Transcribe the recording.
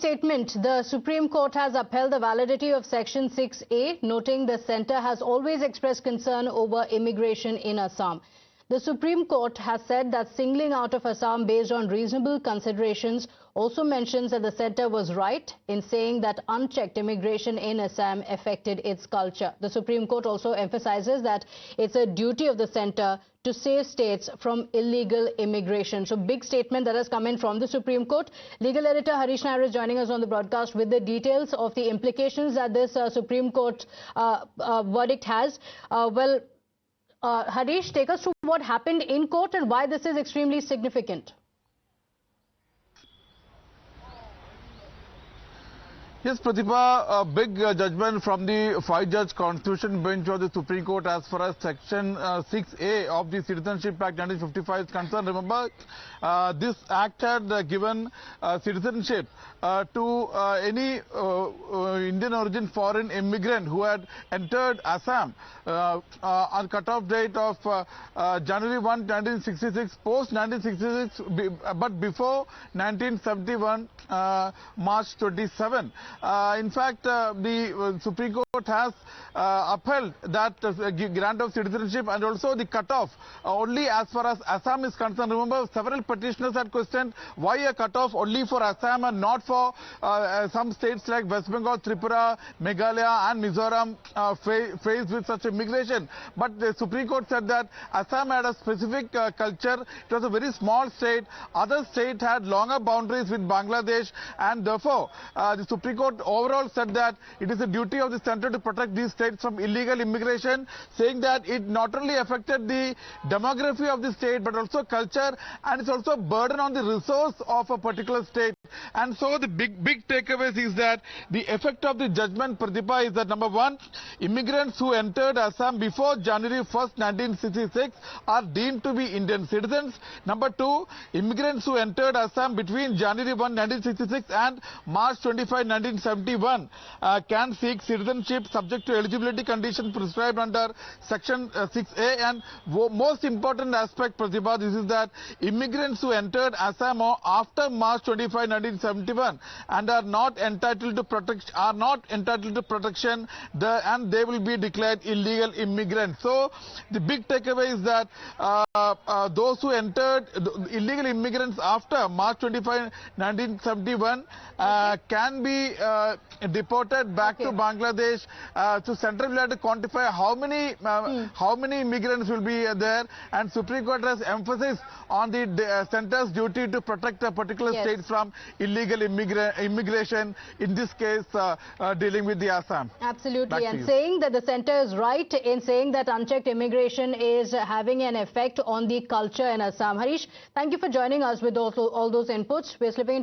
Statement. The Supreme Court has upheld the validity of Section 6A, noting the centre has always expressed concern over immigration in Assam. The Supreme Court has said that singling out of Assam based on reasonable considerations also mentions that the centre was right in saying that unchecked immigration in Assam affected its culture. The Supreme Court also emphasizes that it's a duty of the centre to save states from illegal immigration. So big statement that has come in from the Supreme Court. Legal editor Harish Nair is joining us on the broadcast with the details of the implications that this Supreme Court verdict has. Harish, take us through what happened in court and why this is extremely significant. Yes, Pratibha, a big judgment from the 5-judge Constitution bench of the Supreme Court as far as Section 6A of the Citizenship Act 1955 is concerned. Remember, this act had given citizenship to any Indian origin foreign immigrant who had entered Assam on cut-off date of January 1, 1966, post 1966, but before 1971, March 27. In fact, the Supreme Court has upheld that grant of citizenship and also the cutoff only as far as Assam is concerned. Remember, several petitioners had questioned why a cutoff only for Assam and not for some states like West Bengal, Tripura, Meghalaya and Mizoram faced with such immigration. But the Supreme Court said that Assam had a specific culture. It was a very small state. Other states had longer boundaries with Bangladesh, and therefore the Supreme Court overall said that it is a duty of the centre to protect these states from illegal immigration, saying that it not only affected the demography of the state but also culture, and it's also a burden on the resource of a particular state. And so the big takeaways is that the effect of the judgment, Pratibha, is that number one, immigrants who entered Assam before January 1st, 1966 are deemed to be Indian citizens. Number two, immigrants who entered Assam between January 1, 1966 and March 25, 1971 can seek citizenship subject to eligibility conditions prescribed under Section 6A. And most important aspect, Pratibha, this is that immigrants who entered Assam after March 25, 1971 and are not entitled to protection, and they will be declared illegal immigrants. So the big takeaway is that those who entered, illegal immigrants after March 25, 1971 can be deported back to Bangladesh. So Central will have to quantify how many immigrants will be there, and Supreme Court has emphasized on the centre's duty to protect a particular state from illegal immigration, in this case dealing with the Assam. Absolutely, and saying that the centre is right in saying that unchecked immigration is having an effect on the culture in Assam. Harish, thank you for joining us with all those inputs. We're slipping